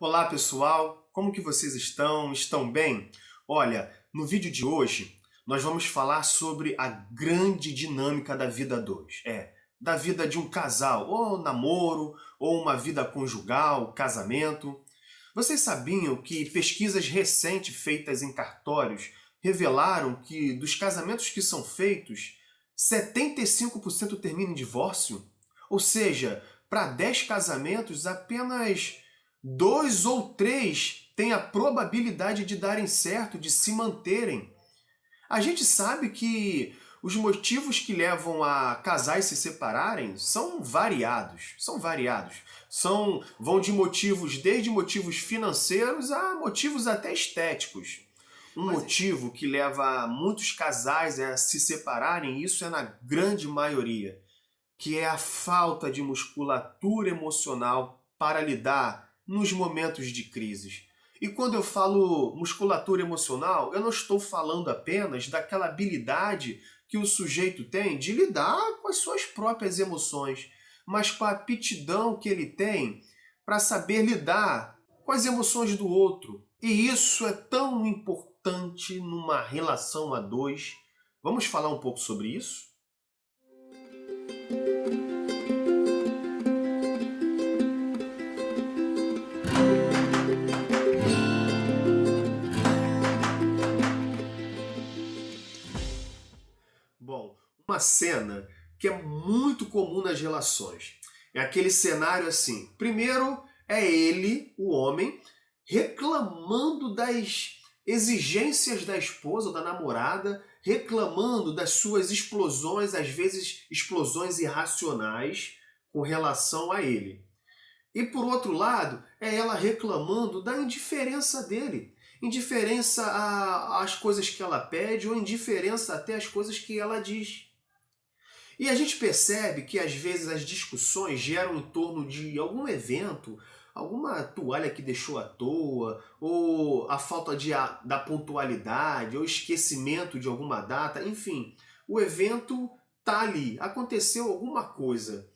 Olá pessoal, como que vocês estão? Estão bem? Olha, no vídeo de hoje nós vamos falar sobre a grande dinâmica da vida a dois. Da vida de um casal, ou namoro, ou uma vida conjugal, casamento. Vocês sabiam que pesquisas recentes feitas em cartórios revelaram que dos casamentos que são feitos, 75% terminam em divórcio? Ou seja, para 10 casamentos, apenas 2 ou 3 têm a probabilidade de darem certo, de se manterem. A gente sabe que os motivos que levam a casais se separarem são variados, vão de motivos, desde motivos financeiros a motivos até estéticos. Um motivo que leva muitos casais a se separarem, isso é na grande maioria, que é a falta de musculatura emocional para lidar nos momentos de crises. E quando eu falo musculatura emocional, eu não estou falando apenas daquela habilidade que o sujeito tem de lidar com as suas próprias emoções, mas com a aptidão que ele tem para saber lidar com as emoções do outro. E isso é tão importante numa relação a dois. Vamos falar um pouco sobre isso? Bom, uma cena que é muito comum nas relações. É aquele cenário assim. Primeiro é ele, o homem, reclamando das exigências da esposa ou da namorada, reclamando das suas explosões, às vezes explosões irracionais com relação a ele. E por outro lado, é ela reclamando da indiferença dele. Indiferença às coisas que ela pede ou indiferença até às coisas que ela diz. E a gente percebe que às vezes as discussões geram em torno de algum evento, alguma toalha que deixou à toa, ou a falta da pontualidade, ou esquecimento de alguma data, enfim. O evento está ali, aconteceu alguma coisa.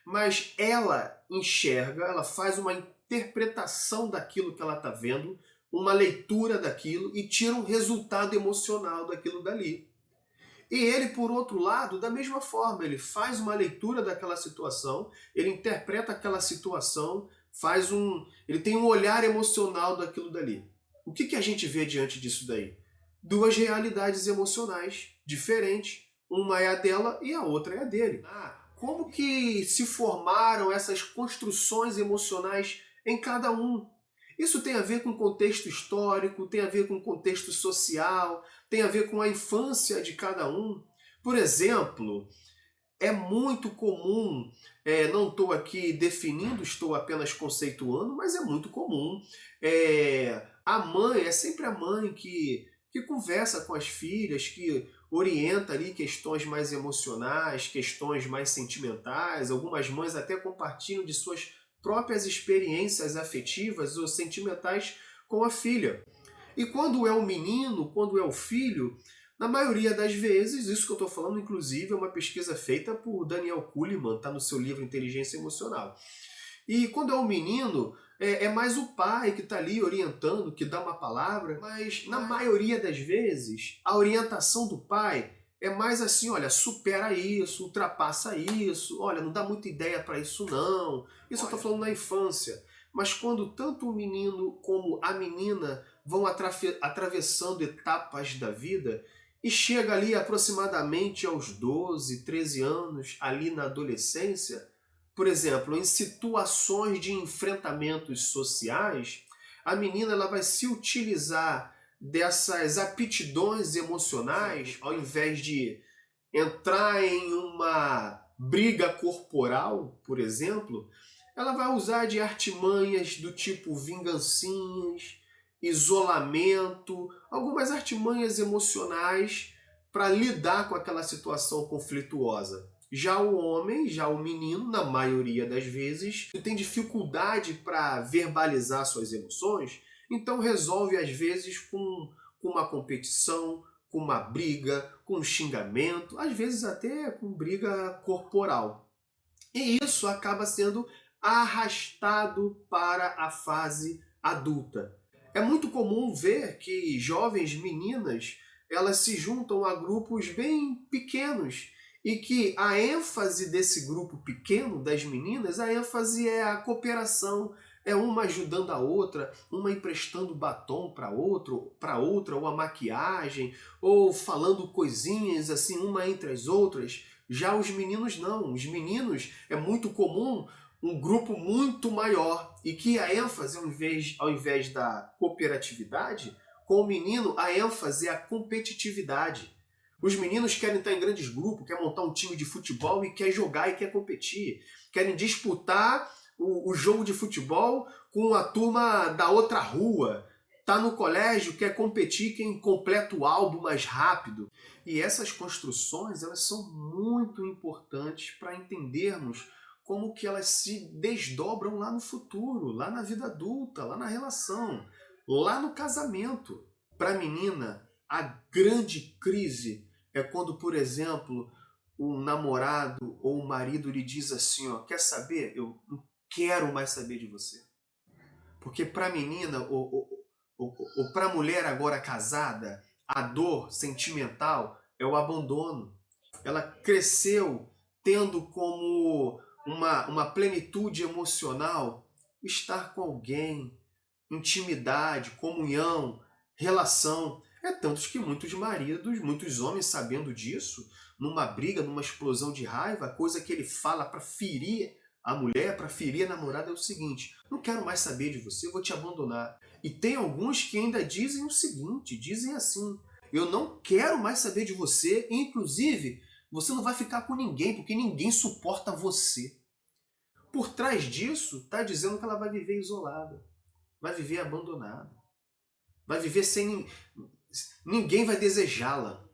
Mas ela enxerga, ela faz uma interpretação daquilo que ela está vendo, uma leitura daquilo e tira um resultado emocional daquilo dali. E ele, por outro lado, da mesma forma, ele faz uma leitura daquela situação, ele interpreta aquela situação, ele tem um olhar emocional daquilo dali. O que a gente vê diante disso daí? Duas realidades emocionais diferentes. Uma é a dela e a outra é a dele. Como que se formaram essas construções emocionais em cada um? Isso tem a ver com contexto histórico, tem a ver com contexto social, tem a ver com a infância de cada um. Por exemplo, é muito comum, não estou aqui definindo, estou apenas conceituando, mas é muito comum. A mãe, é sempre a mãe que conversa com as filhas, que orienta ali questões mais emocionais, questões mais sentimentais. Algumas mães até compartilham de suas próprias experiências afetivas ou sentimentais com a filha. E quando é o menino, quando é o filho, na maioria das vezes, isso que eu estou falando, inclusive, é uma pesquisa feita por Daniel Kuhlman, está no seu livro Inteligência Emocional. E quando é um menino, é mais o pai que está ali orientando, que dá uma palavra, mas na maioria das vezes, a orientação do pai é mais assim, olha, supera isso, ultrapassa isso, olha, não dá muita ideia para isso não. Isso eu estou falando na infância. Mas quando tanto o menino como a menina vão atravessando etapas da vida e chega ali aproximadamente aos 12, 13 anos, ali na adolescência, por exemplo, em situações de enfrentamentos sociais, a menina ela vai se utilizar dessas aptidões emocionais, ao invés de entrar em uma briga corporal, por exemplo, ela vai usar de artimanhas do tipo vingancinhas, isolamento, algumas artimanhas emocionais para lidar com aquela situação conflituosa. Já o homem, já o menino, na maioria das vezes, tem dificuldade para verbalizar suas emoções, então resolve às vezes com uma competição, com uma briga, com um xingamento, às vezes até com briga corporal. E isso acaba sendo arrastado para a fase adulta. É muito comum ver que jovens meninas, elas se juntam a grupos bem pequenos e que a ênfase desse grupo pequeno das meninas, a ênfase é a cooperação, é uma ajudando a outra, uma emprestando batom para outra, ou a maquiagem, ou falando coisinhas assim uma entre as outras. Já os meninos não, os meninos é muito comum um grupo muito maior e que a ênfase, ao invés da cooperatividade, com o menino a ênfase é a competitividade. Os meninos querem estar em grandes grupos, querem montar um time de futebol e quer jogar e quer competir. Querem disputar o jogo de futebol com a turma da outra rua. Tá no colégio, quer competir quem completa o álbum mais rápido. E essas construções, elas são muito importantes para entendermos como que elas se desdobram lá no futuro, lá na vida adulta, lá na relação, lá no casamento. Para a menina, a grande crise é quando, por exemplo, o namorado ou o marido lhe diz assim, ó, quer saber? Eu não quero mais saber de você. Porque para a menina ou para a mulher agora casada, a dor sentimental é o abandono. Ela cresceu tendo como uma plenitude emocional estar com alguém, intimidade, comunhão, relação. É tanto que muitos maridos, muitos homens, sabendo disso, numa briga, numa explosão de raiva, a coisa que ele fala para ferir a mulher, para ferir a namorada é o seguinte: não quero mais saber de você, eu vou te abandonar. E tem alguns que ainda dizem o seguinte, dizem assim: eu não quero mais saber de você, inclusive você não vai ficar com ninguém, porque ninguém suporta você. Por trás disso, está dizendo que ela vai viver isolada, vai viver abandonada, vai viver sem ninguém vai desejá-la.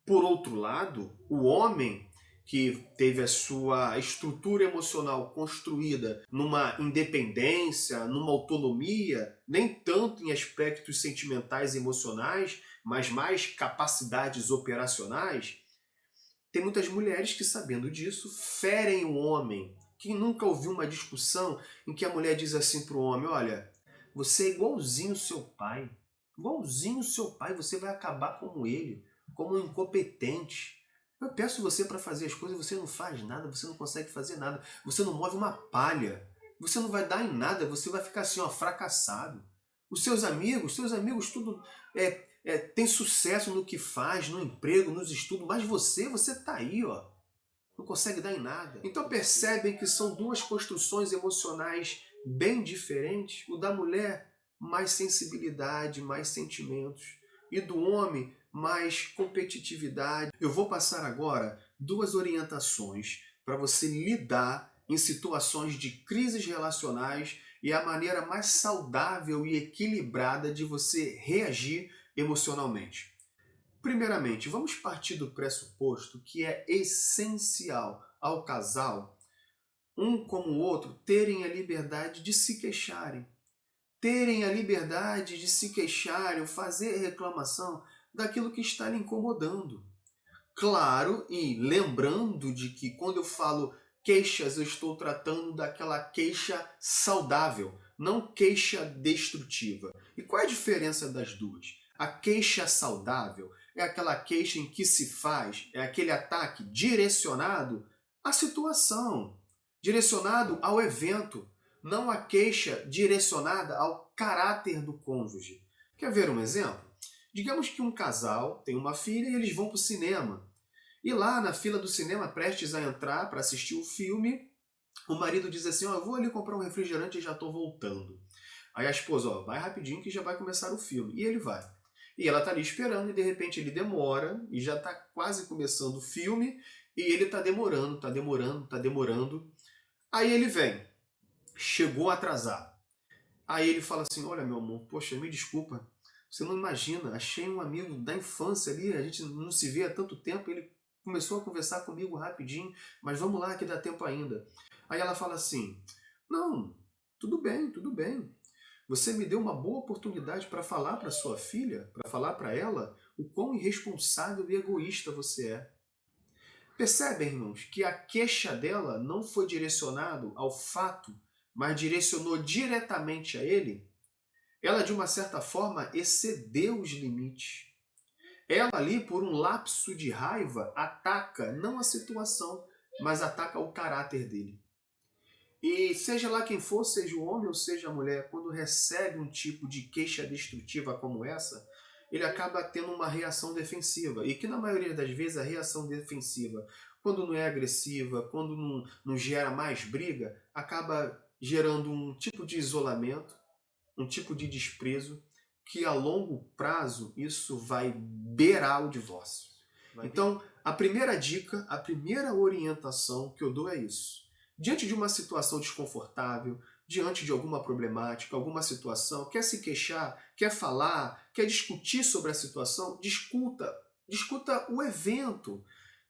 Por outro lado, o homem que teve a sua estrutura emocional construída numa independência, numa autonomia, nem tanto em aspectos sentimentais e emocionais, mas mais capacidades operacionais, tem muitas mulheres que, sabendo disso, ferem o homem. Quem nunca ouviu uma discussão em que a mulher diz assim para o homem: olha, você é igualzinho seu pai, você vai acabar como ele, como um incompetente. Eu peço você para fazer as coisas, você não faz nada, você não consegue fazer nada, você não move uma palha, você não vai dar em nada, você vai ficar assim, ó, fracassado. Os seus amigos tudo tem sucesso no que faz, no emprego, nos estudos, mas você tá aí, ó, não consegue dar em nada. Então percebem que são duas construções emocionais bem diferentes. O da mulher, mais sensibilidade, mais sentimentos. E do homem, mais competitividade. Eu vou passar agora duas orientações para você lidar em situações de crises relacionais e a maneira mais saudável e equilibrada de você reagir emocionalmente. Primeiramente, vamos partir do pressuposto que é essencial ao casal, um como o outro, terem a liberdade de se queixarem. Terem a liberdade de se queixarem ou fazer reclamação daquilo que está lhe incomodando. Claro, e lembrando de que quando eu falo queixas, eu estou tratando daquela queixa saudável, não queixa destrutiva. E qual é a diferença das duas? A queixa saudável é aquela queixa em que se faz, é aquele ataque direcionado à situação, direcionado ao evento, não a queixa direcionada ao caráter do cônjuge. Quer ver um exemplo? Digamos que um casal tem uma filha e eles vão para o cinema. E lá na fila do cinema, prestes a entrar para assistir o filme, o marido diz assim: ó, eu vou ali comprar um refrigerante e já estou voltando. Aí a esposa: ó, vai rapidinho que já vai começar o filme. E ele vai. E ela está ali esperando e de repente ele demora e já está quase começando o filme e ele está demorando. Aí ele vem, chegou atrasado. Aí ele fala assim: olha, meu amor, poxa, me desculpa, você não imagina, achei um amigo da infância ali, a gente não se vê há tanto tempo, ele começou a conversar comigo rapidinho, mas vamos lá que dá tempo ainda. Aí ela fala assim: não, tudo bem, tudo bem. Você me deu uma boa oportunidade para falar para sua filha, para falar para ela o quão irresponsável e egoísta você é. Percebem, irmãos, que a queixa dela não foi direcionado ao fato, mas direcionou diretamente a ele? Ela, de uma certa forma, excedeu os limites. Ela ali, por um lapso de raiva, ataca não a situação, mas ataca o caráter dele. E seja lá quem for, seja o homem ou seja a mulher, quando recebe um tipo de queixa destrutiva como essa, ele acaba tendo uma reação defensiva. E que na maioria das vezes a reação defensiva, quando não é agressiva, quando não gera mais briga, acaba gerando um tipo de isolamento, um tipo de desprezo, que a longo prazo isso vai beirar o divórcio. Então, a primeira dica, a primeira orientação que eu dou é isso. Diante de uma situação desconfortável, diante de alguma problemática, alguma situação, quer se queixar, quer falar, quer discutir sobre a situação, discuta o evento.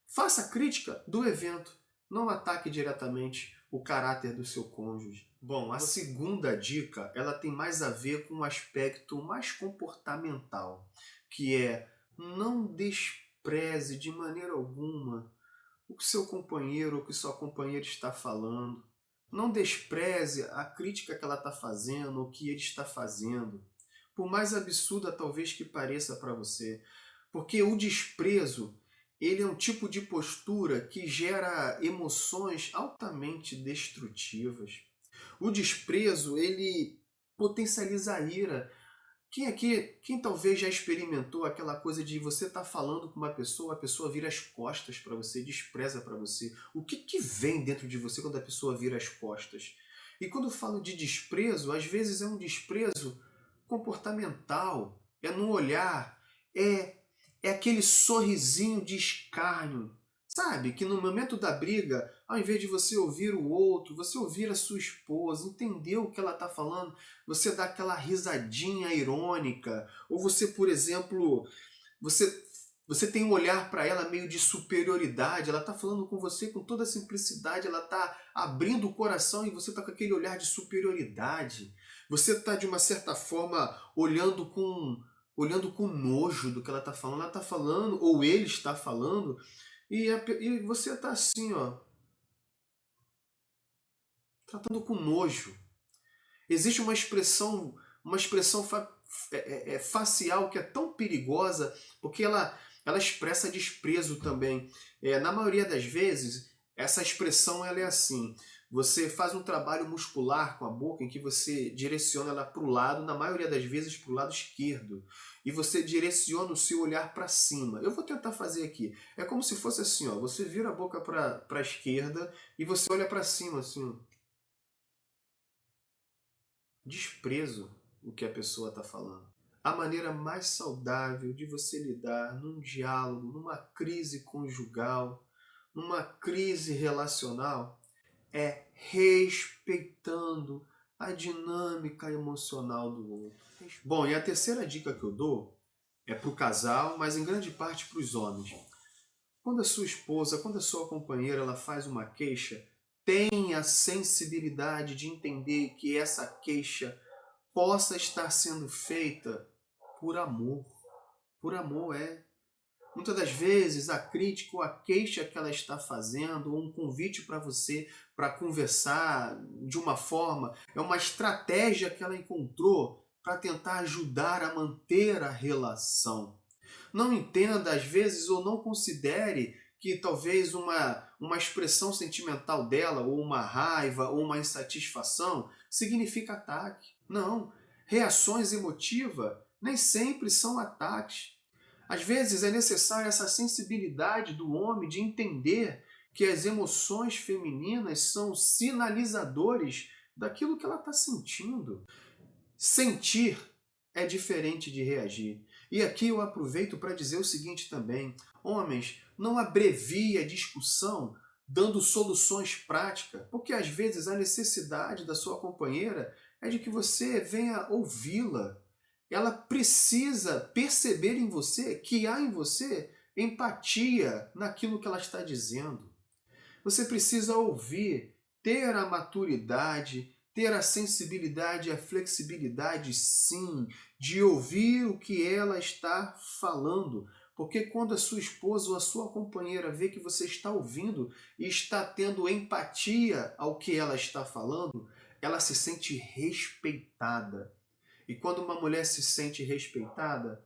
Faça crítica do evento. Não ataque diretamente o caráter do seu cônjuge. Bom, a segunda dica, ela tem mais a ver com um aspecto mais comportamental, que é não despreze de maneira alguma o que seu companheiro ou que sua companheira está falando. Não despreze a crítica que ela está fazendo, o que ele está fazendo. Por mais absurda talvez que pareça para você. Porque o desprezo, ele é um tipo de postura que gera emoções altamente destrutivas. O desprezo, ele potencializa a ira. Quem talvez já experimentou aquela coisa de você estar falando com uma pessoa, a pessoa vira as costas para você, despreza para você. O que vem dentro de você quando a pessoa vira as costas? E quando eu falo de desprezo, às vezes é um desprezo comportamental, é no olhar, é aquele sorrisinho de escárnio. Sabe, que no momento da briga, ao invés de você ouvir o outro, você ouvir a sua esposa, entender o que ela está falando, você dá aquela risadinha irônica, ou você, por exemplo, você tem um olhar para ela meio de superioridade, ela está falando com você com toda a simplicidade, ela está abrindo o coração e você está com aquele olhar de superioridade. Você está, de uma certa forma, olhando com nojo do que ela está falando. Ela está falando, ou ele está falando, e você está assim, ó, tratando com nojo. Existe uma expressão facial que é tão perigosa, porque ela expressa desprezo também. Na maioria das vezes, essa expressão ela é assim. Você faz um trabalho muscular com a boca em que você direciona ela para o lado, na maioria das vezes para o lado esquerdo. E você direciona o seu olhar para cima. Eu vou tentar fazer aqui. É como se fosse assim, ó, você vira a boca para a esquerda e você olha para cima, assim. Desprezo o que a pessoa está falando. A maneira mais saudável de você lidar num diálogo, numa crise conjugal, numa crise relacional, é respeitando a dinâmica emocional do outro. Bom, e a terceira dica que eu dou é para o casal, mas em grande parte para os homens. Quando a sua esposa, quando a sua companheira ela faz uma queixa, tenha a sensibilidade de entender que essa queixa possa estar sendo feita por amor. Por amor, é. Muitas das vezes a crítica ou a queixa que ela está fazendo, ou um convite para você para conversar de uma forma, é uma estratégia que ela encontrou para tentar ajudar a manter a relação. Não entenda, às vezes, ou não considere que talvez uma expressão sentimental dela, ou uma raiva, ou uma insatisfação, significa ataque. Não. Reações emotivas nem sempre são ataques. Às vezes é necessária essa sensibilidade do homem de entender que as emoções femininas são sinalizadores daquilo que ela está sentindo. Sentir é diferente de reagir. E aqui eu aproveito para dizer o seguinte também: homens, não abrevie a discussão dando soluções práticas, porque às vezes a necessidade da sua companheira é de que você venha ouvi-la. Ela precisa perceber em você que há em você empatia naquilo que ela está dizendo. Você precisa ouvir, ter a maturidade, ter a sensibilidade e a flexibilidade, sim, de ouvir o que ela está falando. Porque quando a sua esposa ou a sua companheira vê que você está ouvindo e está tendo empatia ao que ela está falando, ela se sente respeitada. E quando uma mulher se sente respeitada,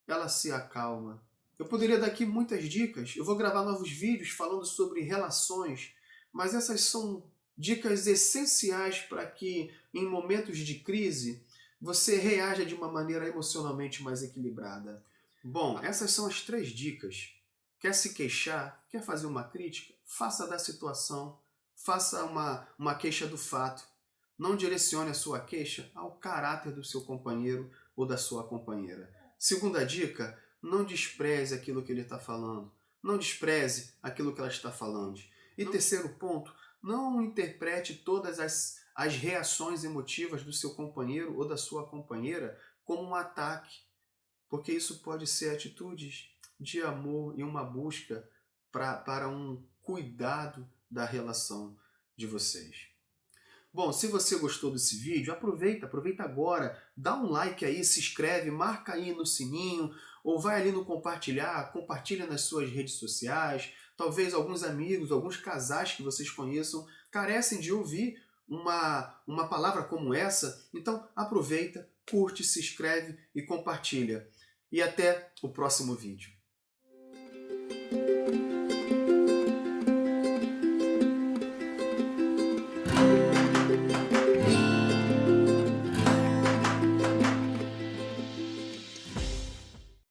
ela se acalma. Eu poderia dar aqui muitas dicas, eu vou gravar novos vídeos falando sobre relações, mas essas são dicas essenciais para que, em momentos de crise, você reaja de uma maneira emocionalmente mais equilibrada. Bom, essas são as 3 dicas. Quer se queixar? Quer fazer uma crítica? Faça da situação, faça uma queixa do fato. Não direcione a sua queixa ao caráter do seu companheiro ou da sua companheira. Segunda dica, não despreze aquilo que ele está falando. Não despreze aquilo que ela está falando. E terceiro ponto, não interprete todas as reações emotivas do seu companheiro ou da sua companheira como um ataque, porque isso pode ser atitudes de amor e uma busca para um cuidado da relação de vocês. Bom, se você gostou desse vídeo, aproveita agora, dá um like aí, se inscreve, marca aí no sininho, ou vai ali no compartilhar, compartilha nas suas redes sociais. Talvez alguns amigos, alguns casais que vocês conheçam carecem de ouvir uma palavra como essa. Então aproveita, curte, se inscreve e compartilha. E até o próximo vídeo.